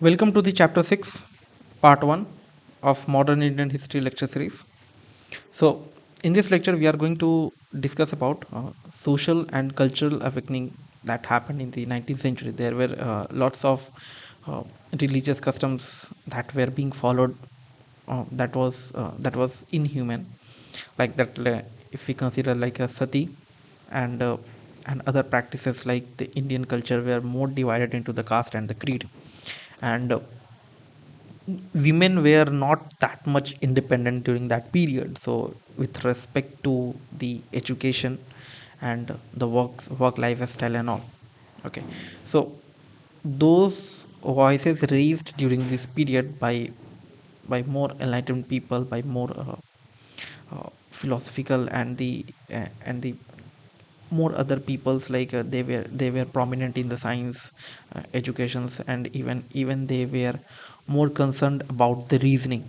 Welcome to the chapter 6, part 1 of Modern Indian History lecture series. So, in this lecture, we are going to discuss about social and cultural awakening that happened in the 19th century. There were lots of uh, religious customs that were being followed that was inhuman, like that. If we consider like a sati and other practices like the Indian culture were more divided into the caste and the creed, and women were not that much independent during that period. So with respect to the education and the work lifestyle and all, okay, so those voices raised during this period by more enlightened people, by more philosophical and the more other peoples, like they were prominent in the science educations, and even they were more concerned about the reasoning,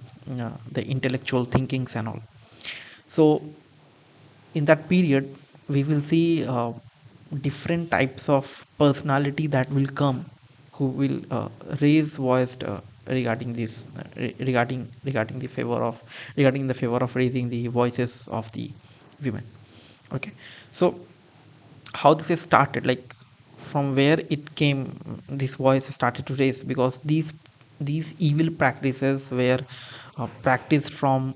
the intellectual thinkings and all. So in that period we will see different types of personality that will come, who will raise voice regarding this, regarding the favor of raising the voices of the women. Okay, so how this is started, like from where it came, this voice started to raise, because these evil practices were practiced from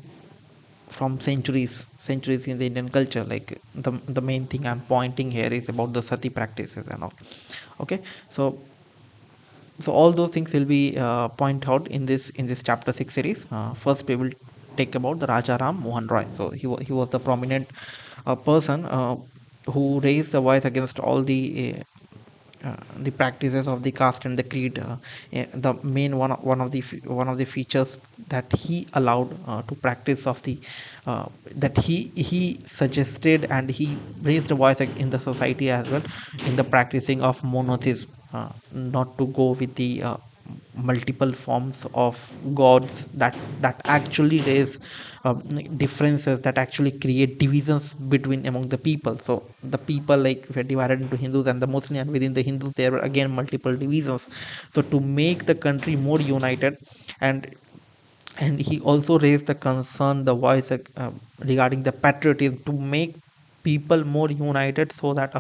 centuries in the Indian culture. Like the main thing I'm pointing here is about the sati practices and all. Okay, so all those things will be point out in this chapter 6 series. First we will take about the Raja Ram Mohan Roy. So he was the prominent person who raised the voice against all the practices of the caste and the creed. The main one of the features that he allowed to practice of the that he suggested, and he raised a voice in the society as well, in the practicing of monotheism, not to go with the multiple forms of gods that actually raise differences, that actually create divisions between among the people. So the people, like, were divided into Hindus and the Muslims, and within the Hindus there were again multiple divisions. So to make the country more united, and he also raised the concern, the voice regarding the patriotism, to make people more united, so that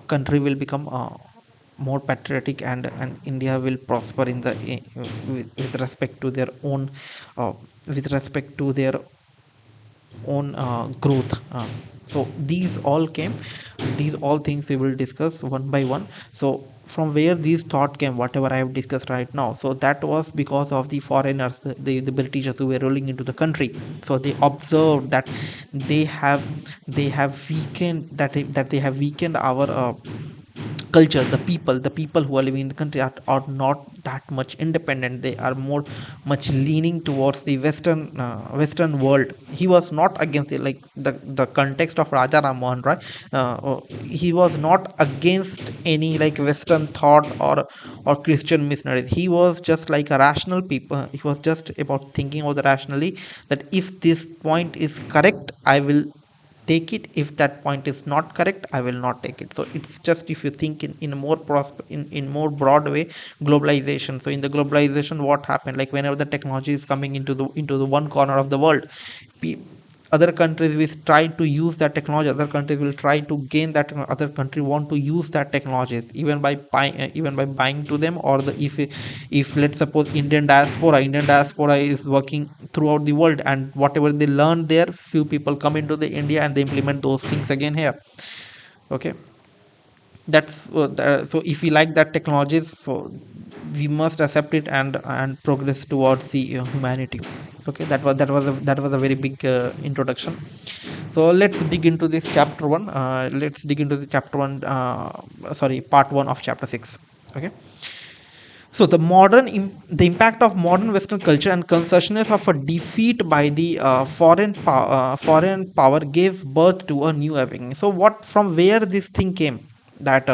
country will become more patriotic, and India will prosper in the with respect to their own uh, with respect to their own growth. So these all things we will discuss one by one. So from where these thought came, whatever I have discussed right now, so that was because of the foreigners, the Britishers who were rolling into the country. So they observed that they have they have weakened our culture. The people who are living in the country are not that much independent. They are more much leaning towards the western world. He was not against it, like the context of Raja Ram Mohan Roy. He was not against any like western thought or Christian missionaries. He was just like a rational people. He was just about thinking of the rationally, that if this point is correct, I will take it. If that point is not correct, I will not take it. So it's just, if you think in a more in more broad way, globalization. So in the globalization, what happened, like whenever the technology is coming into the one corner of the world, pe- other countries will try to use that technology. Other countries will try to gain that. Other country want to use that technology, even by buying to them, or the if let's suppose Indian diaspora is working throughout the world, and whatever they learn there, few people come into the India and they implement those things again here. Okay, so if we like that technologies, so we must accept it and progress towards the humanity. Okay, that was a very big introduction. So let's dig into this chapter 1. Let's dig into the chapter 1, sorry, part 1 of chapter 6. Okay, so the impact of modern Western culture and consciousness of a defeat by the foreign power gave birth to a new awakening. So what, from where this thing came, that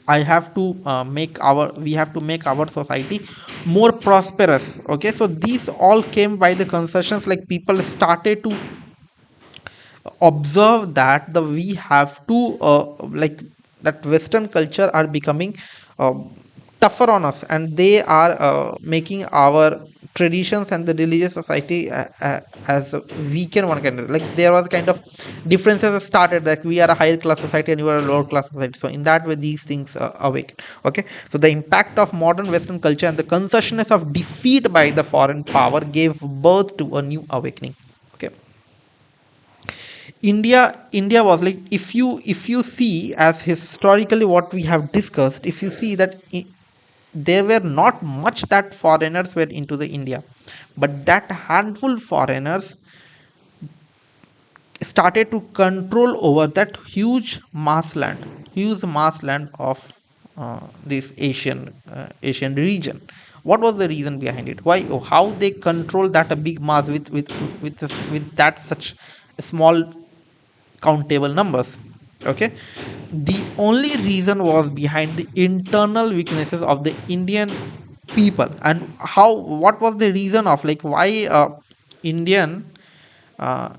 I have to we have to make our society more prosperous. Okay, so these all came by the concessions, like people started to observe that the we have to like that Western culture are becoming uh, tougher on us, and they are making our traditions and the religious society as a weaker one. Kind of like there was kind of differences started, that we are a higher class society and you are a lower class society. So in that way these things awaken. Okay, so the impact of modern western culture and the consciousness of defeat by the foreign power gave birth to a new awakening. Okay, India was like, if you see as historically what we have discussed, if you see that there were not much that foreigners were into the India, but that handful foreigners started to control over that huge mass land of this Asian region. What was the reason behind it? Why? How they control that a big mass with that such small countable numbers? Okay, the only reason was behind the internal weaknesses of the Indian people. And how, what was the reason of, like, why Indian uh,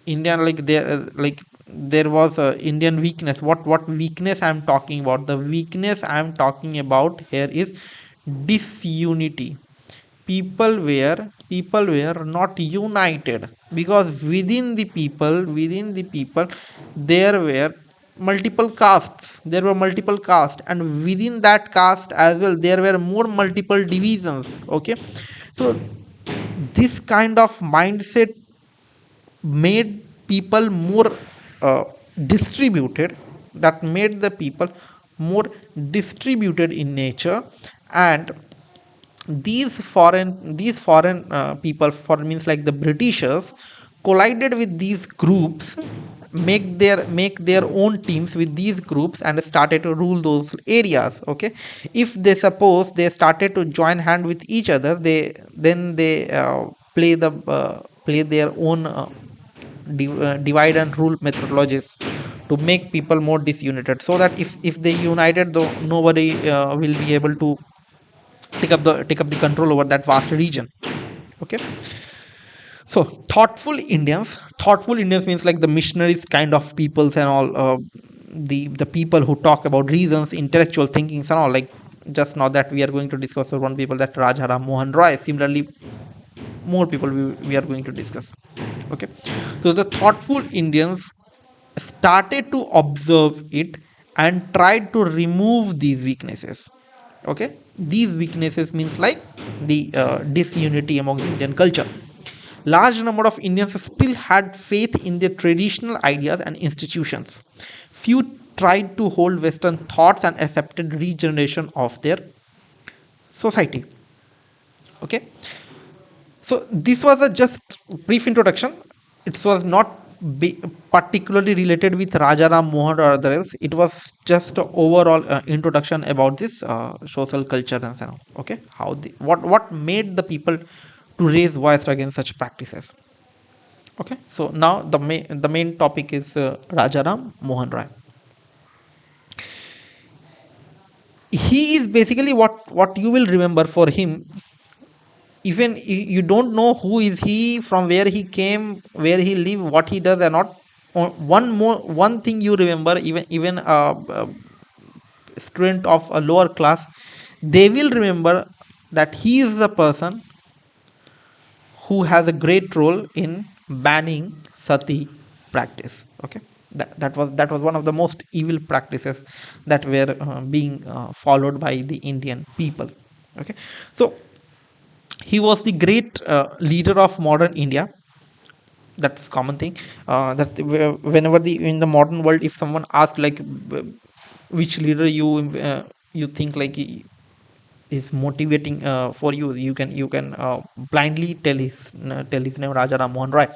Indian, like, there was a Indian weakness. What weakness I'm talking about? The weakness I'm talking about here is disunity. People were not united, because within the people there were multiple castes, and within that caste as well there were more multiple divisions. Okay, so this kind of mindset made people more uh, distributed, that made the people more distributed in nature. And these foreign people, foreign means like the Britishers, collided with these groups, make their own teams with these groups, and started to rule those areas. Okay, if they suppose they started to join hand with each other, they play their own divide and rule methodologies to make people more disunited, so that if they united, though nobody will be able to take up the control over that vast region. Okay, so thoughtful Indians means like the missionaries kind of peoples and all, the people who talk about reasons, intellectual thinkings and all, like just now that we are going to discuss for one people, that Rajaram Mohan Roy. Similarly, more people we are going to discuss. Okay, so the thoughtful Indians started to observe it and tried to remove these weaknesses. Okay, these weaknesses means like the disunity among Indian culture. Large number of Indians still had faith in their traditional ideas and institutions. Few tried to hold western thoughts and accepted regeneration of their society. Okay, so this was a just brief introduction. It was not particularly related with Rajaram Mohan or others. It was just a overall introduction about this social culture and so on. Okay, how what made the people to raise voice against such practices. Okay, so now the main topic is Rajaram Mohan Rai. He is basically what you will remember for him. Even you don't know who is he, from where he came, where he live, what he does or not. One thing you remember, even a student of a lower class, they will remember that he is the person who has a great role in banning sati practice. Okay, that was one of the most evil practices that were being followed by the Indian people. Okay, so he was the great leader of modern India. That's common thing, that whenever the in the modern world, if someone asks like which leader you think like is motivating for you, you can blindly tell his name, Raja Ram Mohan Roy.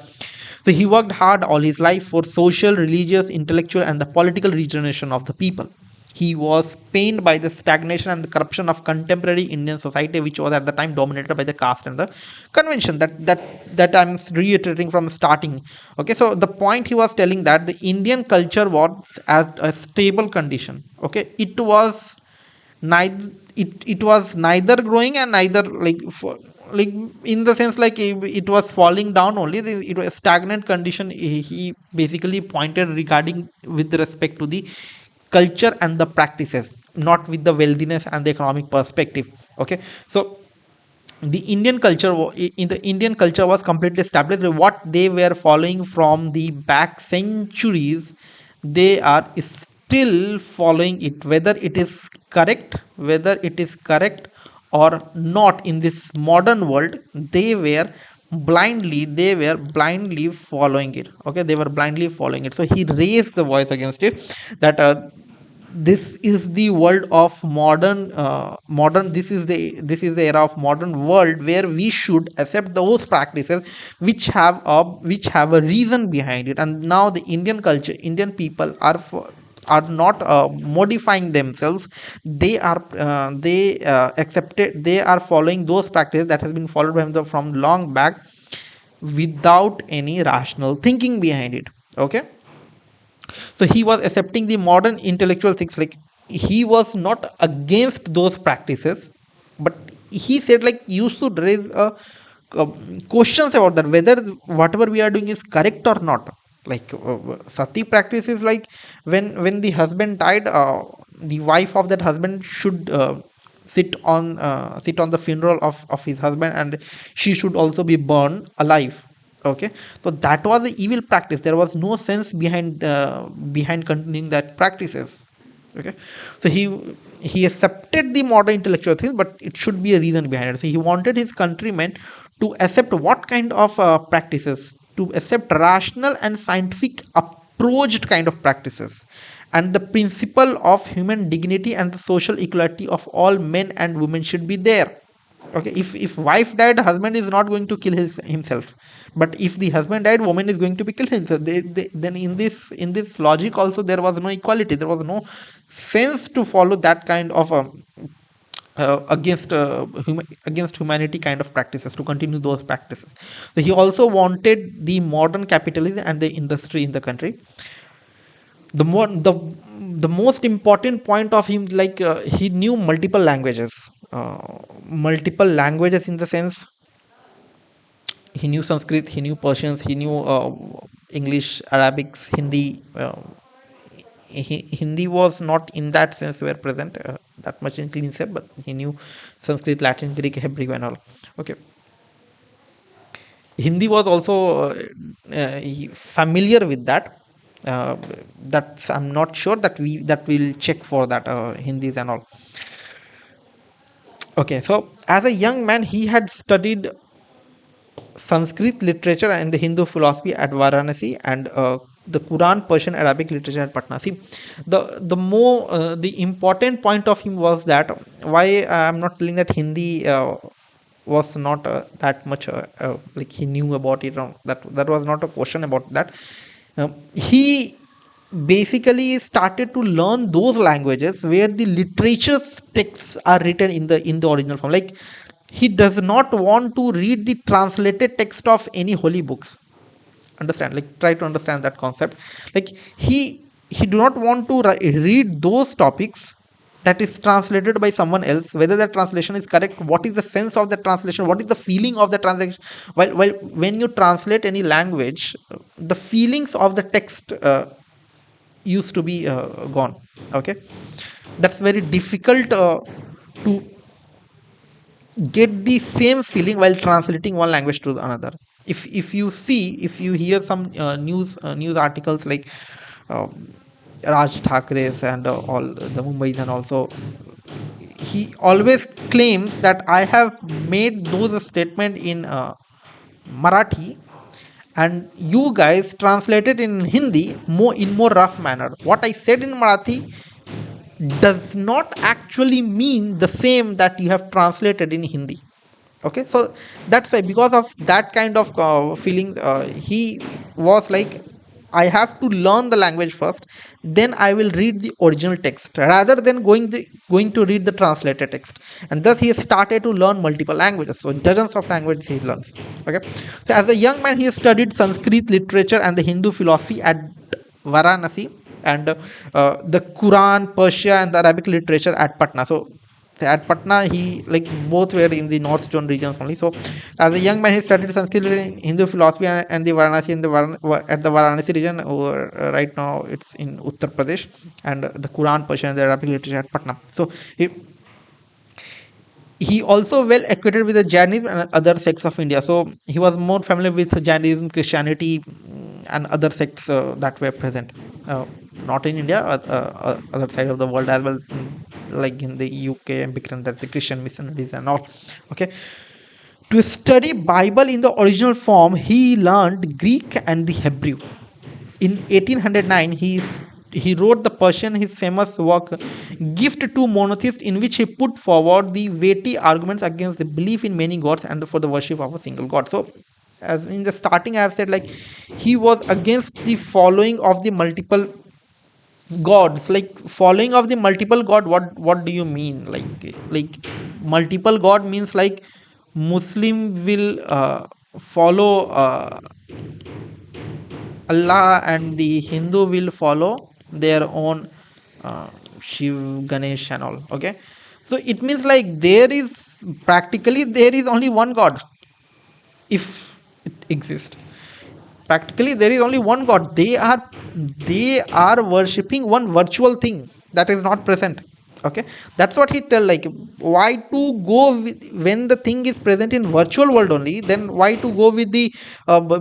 So he worked hard all his life for social, religious, intellectual, and the political regeneration of the people. He was pained by the stagnation and the corruption of contemporary Indian society, which was at the time dominated by the caste and the convention. That I'm reiterating from starting. Okay, so the point he was telling, that the Indian culture was at a stable condition. Okay, it was neither growing and neither like in the sense like it was falling down only. It was a stagnant condition. He basically pointed regarding with respect to the culture and the practices. not with the wealthiness and the economic perspective. Okay, so the Indian culture in the Indian culture was completely established. What they were following from the back centuries, they are still following it, whether it is correct or not. In this modern world, they were blindly following it. Okay, they were blindly following it. So he raised the voice against it, that this is the world of modern this is the era of modern world, where we should accept those practices which have a reason behind it. And now the Indian culture, Indian people are not modifying themselves. They are following those practices that has been followed by them from long back, without any rational thinking behind it. Okay, so he was accepting the modern intellectual things, like he was not against those practices, but he said like you should raise a questions about that, whether whatever we are doing is correct or not. Like sati practice is like, when the husband died, the wife of that husband should sit on the funeral of his husband, and she should also be burned alive. Okay, so that was the evil practice. There was no sense behind continuing that practices. Okay, so he accepted the modern intellectual things, but it should be a reason behind it. So he wanted his countrymen to accept what kind of practices, to accept rational and scientific approached kind of practices, and the principle of human dignity and the social equality of all men and women should be there. Okay, if wife died, husband is not going to kill himself, but if the husband died, woman is going to be killed himself. Then in this logic also, there was no equality, there was no sense to follow that kind of against humanity kind of practices, to continue those practices. So he also wanted the modern capitalism and the industry in the country. The most important point of him, like he knew multiple languages, in the sense he knew Sanskrit, he knew Persians, he knew English, Arabic, Hindi. Hindi was not in that sense were present that much in clean set, but he knew Sanskrit, Latin, Greek, Hebrew, and all. Okay, Hindi was also familiar with that. That I'm not sure that we'll check for that Hindis and all. Okay, so as a young man, he had studied Sanskrit literature and the Hindu philosophy at Varanasi, and the Quran, Persian, Arabic literature at Patna. See, the important point of him was that, why I'm not telling that Hindi was not that much like he knew about it. That was not a question about that. He basically started to learn those languages where the literature texts are written in the original form. Like, he does not want to read the translated text of any holy books. Understand, like, try to understand that concept. Like, he do not want to read those topics that is translated by someone else, whether that translation is correct, what is the sense of the translation, what is the feeling of the translation. While when you translate any language, the feelings of the text used to be gone. Okay, that's very difficult to get the same feeling while translating one language to another. If you hear some news articles, like Raj Thakre's and all the Mumbai's, and also he always claims that I have made those statement in Marathi, and you guys translated in Hindi more rough manner. What I said in Marathi does not actually mean the same that you have translated in Hindi. Okay, so that's why, because of that kind of feeling, he was like, I have to learn the language first, then I will read the original text rather than going to read the translated text. And thus he started to learn multiple languages, so dozens of languages he learns. Okay, so as a young man, he studied Sanskrit literature and the Hindu philosophy at Varanasi, and the Quran, Persia, and the Arabic literature at Patna. So So at Patna, he like both were in the north zone regions only. So as a young man, he studied Sanskrit in Hindu philosophy and the Varanasi in the at the Varanasi region. Right now, it's in Uttar Pradesh, and the Quran, Persian, and the Arabic literature at Patna. So he also well acquainted with the Jainism and other sects of India. So he was more familiar with Jainism, Christianity, and other sects that were present, not in India, other side of the world as well, like in the UK and Britain, that the Christian missionaries and all. Okay, to study Bible in the original form, he learned Greek and the Hebrew. In 1809, he wrote the Persian, his famous work Gift to Monotheists, in which he put forward the weighty arguments against the belief in many gods and for the worship of a single god. So, as in the starting, I have said like he was against the following of the multiple gods. Like following of the multiple god, what do you mean? Like multiple god means like Muslim will follow Allah, and the Hindu will follow their own Shiv, Ganesh, and all. Okay, so it means like there is only one God if it exists. Practically, there is only one God. They are worshipping one virtual thing that is not present. Okay, that's what he tell. Like, why to go with, when the thing is present in virtual world only? Then why to go with the uh,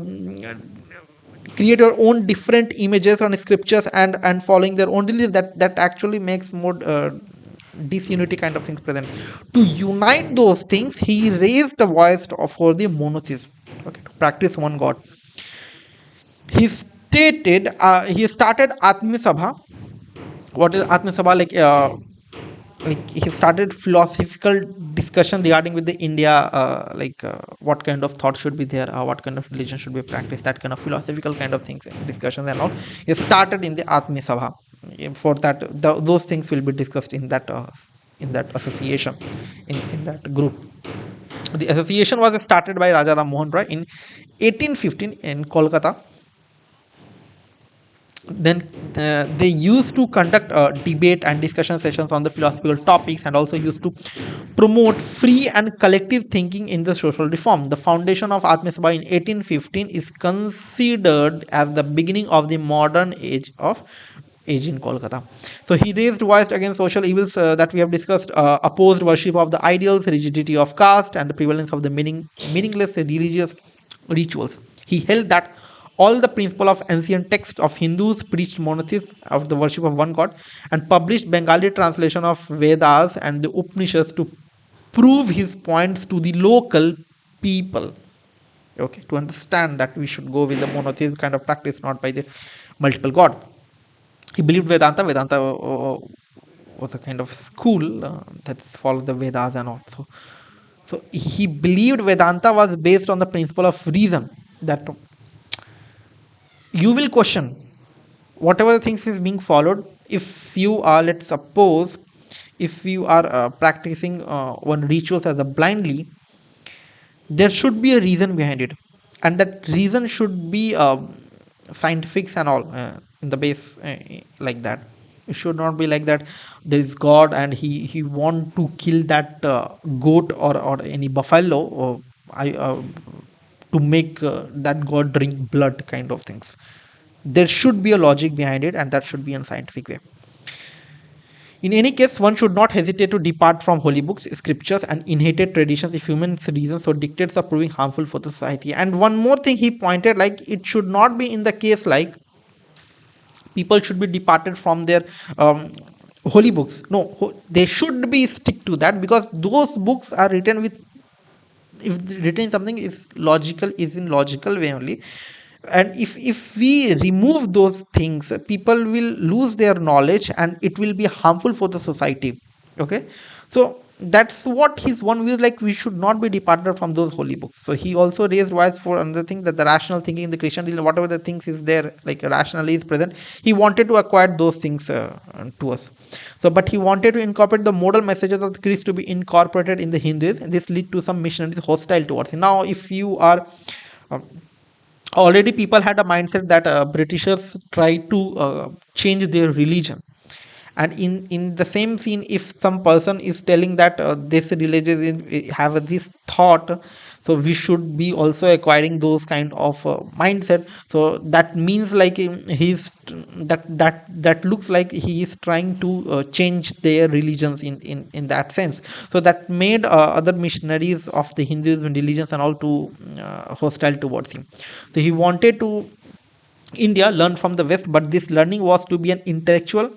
create your own different images on scriptures and following their own belief? That actually makes more disunity kind of things present. To unite those things, he raised a voice for the monotheism. Okay, to practice one God. He started Atmi Sabha. What is Atmi Sabha? Like he started philosophical discussion regarding with the India, what kind of thought should be there, what kind of religion should be practiced, that kind of philosophical kind of things, discussions and all. He started in the Atmi Sabha. For that, those things will be discussed in that association, in that group. The association was started by Raja Ram Mohan Roy in 1815 in Kolkata. Then they used to conduct debate and discussion sessions on the philosophical topics, and also used to promote free and collective thinking in the social reform. The foundation of Atma Sabha in 1815 is considered as the beginning of the modern age in Kolkata. So he raised voice against social evils that we have discussed, opposed worship of the ideals, rigidity of caste, and the prevalence of the meaningless religious rituals. He held that all the principle of ancient texts of Hindus preached monotheism of the worship of one god, and published Bengali translation of Vedas and the Upanishads to prove his points to the local people. Okay, to understand that we should go with the monotheism kind of practice, not by the multiple god. He believed Vedanta. Vedanta was a kind of school that followed the Vedas and all. So he believed Vedanta was based on the principle of reason, that you will question whatever the things is being followed. If you are, let's suppose, if you are practicing one rituals as a blindly, there should be a reason behind it, and that reason should be scientific and all, in the base, like that. It should not be like that there is god and he want to kill that goat or any buffalo, or I to make that god drink blood kind of things. There should be a logic behind it, and that should be in scientific way. In any case, one should not hesitate to depart from holy books, scriptures, and inherited traditions if human reasons or dictates are proving harmful for the society. And one more thing he pointed, like it should not be in the case like people should be departed from their holy books. No, they should be stick to that, because those books are written with, if written something is logical, is in logical way only. And if we remove those things, people will lose their knowledge and it will be harmful for the society. Okay, so that's what his one view, like we should not be departed from those holy books. So he also raised voice for another thing, that the rational thinking in the Christian religion, whatever the things is there, like rationally is present, he wanted to acquire those things to us. So but he wanted to incorporate the moral messages of the Christ to be incorporated in the Hindus, and this lead to some missionaries hostile towards him. Now if you are um, already, people had a mindset that Britishers tried to change their religion, And in the same scene, if some person is telling that this religion have this thought, so we should be also acquiring those kind of mindset. So that means like he's that looks like he is trying to change their religions in that sense. So that made other missionaries of the Hinduism religions and all to hostile towards him. So he wanted to India learn from the West, but this learning was to be an intellectual,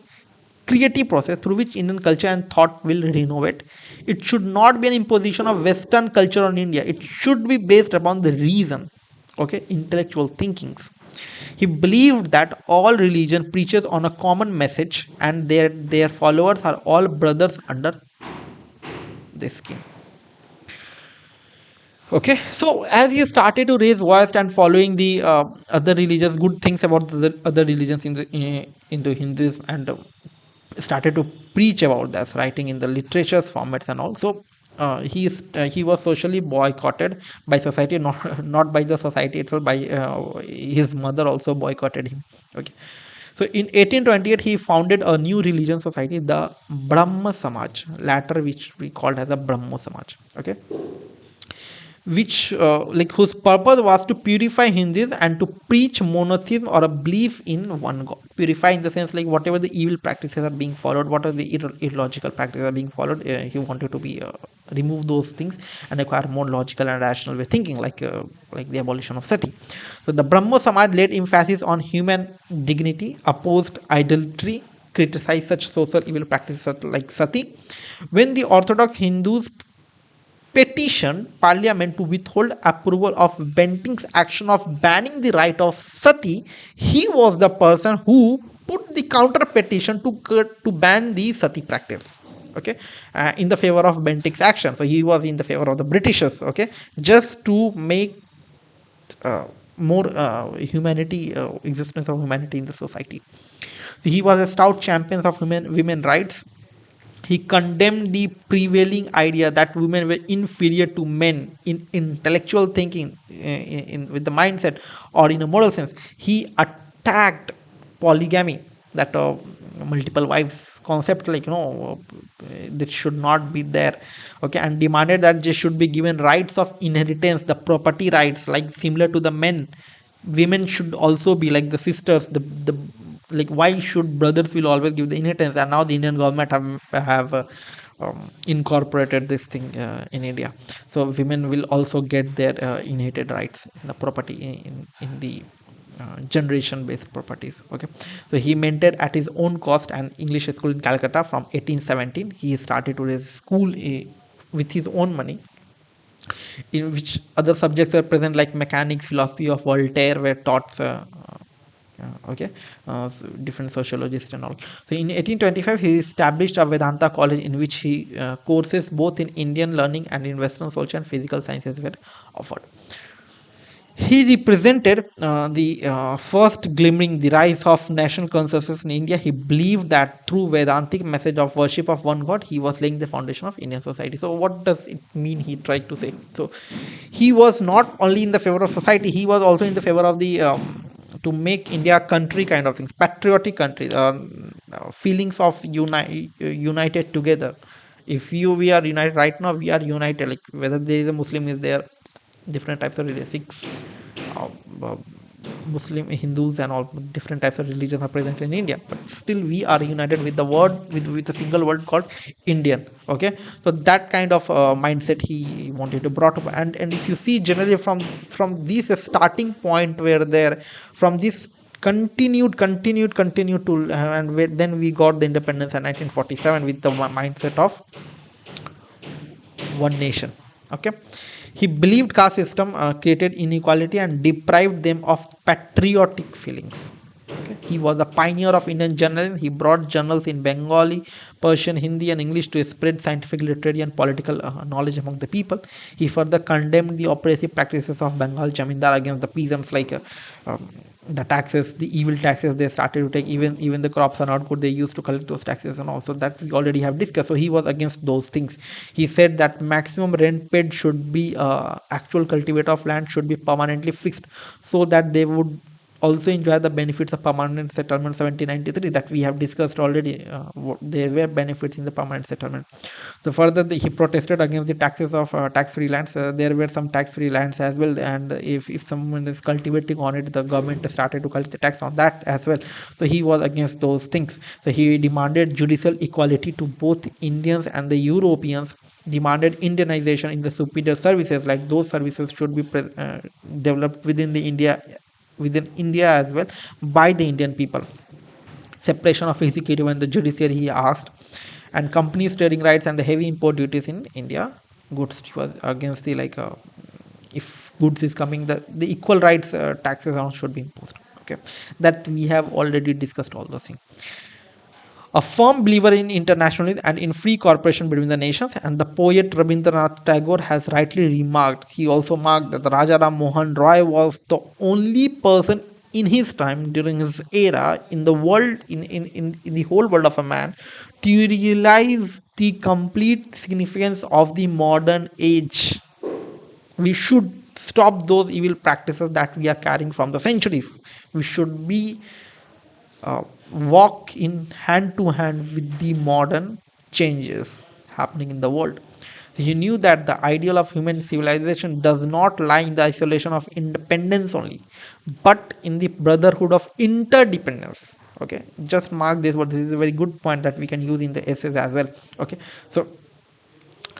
creative process through which Indian culture and thought will renovate. It should not be an imposition of Western culture on India. It should be based upon the reason, okay, intellectual thinkings. He believed that all religion preaches on a common message, and their followers are all brothers under this skin. Okay, so as he started to raise voice and following the other religions, good things about the other religions into Hinduism, and started to preach about this, writing in the literatures formats and all. So he was socially boycotted by society, not not by the society itself, by his mother also boycotted him. Okay, so in 1828 he founded a new religion society, the Brahma Samaj, later which we called as a Brahmo Samaj. Okay, which like whose purpose was to purify Hindus and to preach monotheism or a belief in one God. Purify in the sense like whatever the evil practices are being followed, what are the illogical practices are being followed, he wanted to be remove those things and acquire more logical and rational way thinking, like the abolition of sati. So the Brahmo Samaj laid emphasis on human dignity, opposed idolatry, criticized such social evil practices like sati. When the Orthodox Hindus petitioned Parliament to withhold approval of Bentinck's action of banning the right of sati, he was the person who put the counter petition to ban the sati practice. Okay, in the favor of Bentinck's action. So he was in the favor of the Britishers. Okay, just to make more humanity, existence of humanity in the society. So he was a stout champion of women rights. He condemned the prevailing idea that women were inferior to men in intellectual thinking, with the mindset or in a moral sense. He attacked polygamy, that multiple wives concept, like that should not be there. Okay, and demanded that they should be given rights of inheritance, the property rights, like similar to the men. Women should also be like the sisters, the like why should brothers will always give the inheritance, and now the Indian government have incorporated this thing in India. So women will also get their inherited rights in the property, in the generation based properties. Okay, so he maintained at his own cost an English school in Calcutta from 1817. He started to raise school with his own money, in which other subjects were present like mechanics, philosophy of Voltaire were taught. Okay, so different sociologists and all. So in 1825 he established a Vedanta college in which he courses both in Indian learning and in Western social and physical sciences were offered. He represented the first glimmering, the rise of national consciousness in India. He believed that through Vedantic message of worship of one God, he was laying the foundation of Indian society. So, what does it mean? He tried to say. So, he was not only in the favor of society; he was also in the favor of the to make India a country kind of things, patriotic country, feelings of united together. If we are united right now, we are united. Like whether there is a Muslim is there, different types of religions, Sikhs, uh, uh, Muslim, Hindus, and all different types of religions are present in India. But still, we are united with the word, with a single word called Indian. Okay, so that kind of mindset he wanted to brought up, and if you see generally from this starting point where there, from this continued to, and then we got the independence in 1947 with the mindset of one nation. Okay, he believed caste system created inequality and deprived them of patriotic feelings. Okay, he was a pioneer of Indian journalism. He brought journals in Bengali, Persian, Hindi, and English to spread scientific, literary, and political knowledge among the people. He further condemned the oppressive practices of Bengal Jamindar against the peasants, like the taxes, the evil taxes they started to take. Even the crops are not good, they used to collect those taxes, and also that we already have discussed. So he was against those things. He said that maximum rent paid should be actual cultivator of land should be permanently fixed, so that they would also enjoy the benefits of permanent settlement 1793 that we have discussed already. There were benefits in the permanent settlement. So further, he protested against the taxes of tax-free lands. There were some tax-free lands as well, and if someone is cultivating on it, the government started to collect the tax on that as well. So he was against those things. So he demanded judicial equality to both Indians and the Europeans, demanded Indianization in the superior services, like those services should be developed within India as well by the Indian people. Separation of executive and the judiciary he asked, and companies trading rights and the heavy import duties in India. Goods, he was against the if goods is coming, the equal rights taxes on should be imposed. Okay, that we have already discussed all those things. A firm believer in internationalism and in free cooperation between the nations, and the poet Rabindranath Tagore has rightly remarked, he also marked that the Raja Ram Mohan Roy was the only person in his time, during his era, in the world, in the whole world of a man, to realize the complete significance of the modern age. We should stop those evil practices that we are carrying from the centuries. We should be walk in hand to hand with the modern changes happening in the world. He knew that the ideal of human civilization does not lie in the isolation of independence only, but in the brotherhood of interdependence. Okay, just mark this word. This is a very good point that we can use in the essays as well. Okay, so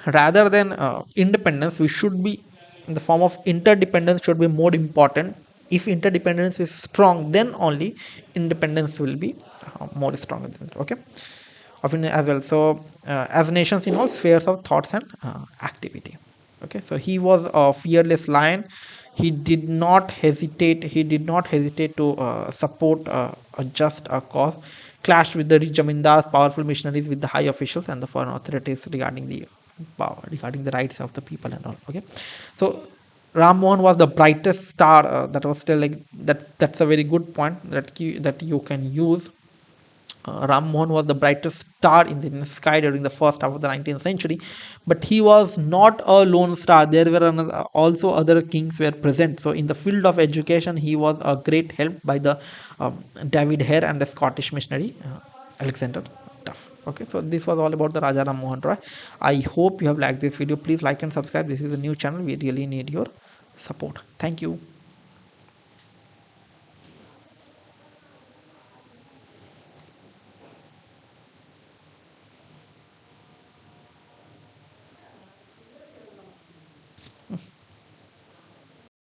rather than independence, we should be in the form of interdependence should be more important. If interdependence is strong, then only independence will be more stronger than it. Okay, of as well. So as nations in all spheres of thoughts and activity. Okay, so he was a fearless lion. He did not hesitate to support a just a cause, clashed with the rich zamindars, powerful missionaries, with the high officials and the foreign authorities regarding the power, regarding the rights of the people and all. Okay, so Ram Mohan was the brightest star. That was still like that. That's a very good point that you can use. Ram Mohan was the brightest star in the sky during the first half of the 19th century, but he was not a lone star. There were also other kings were present. So in the field of education, he was a great help by the David Hare and the Scottish missionary Alexander Duff. Okay, so this was all about the Raja Ram Mohan Roy. I hope you have liked this video. Please like and subscribe. This is a new channel. We really need your support. Thank you.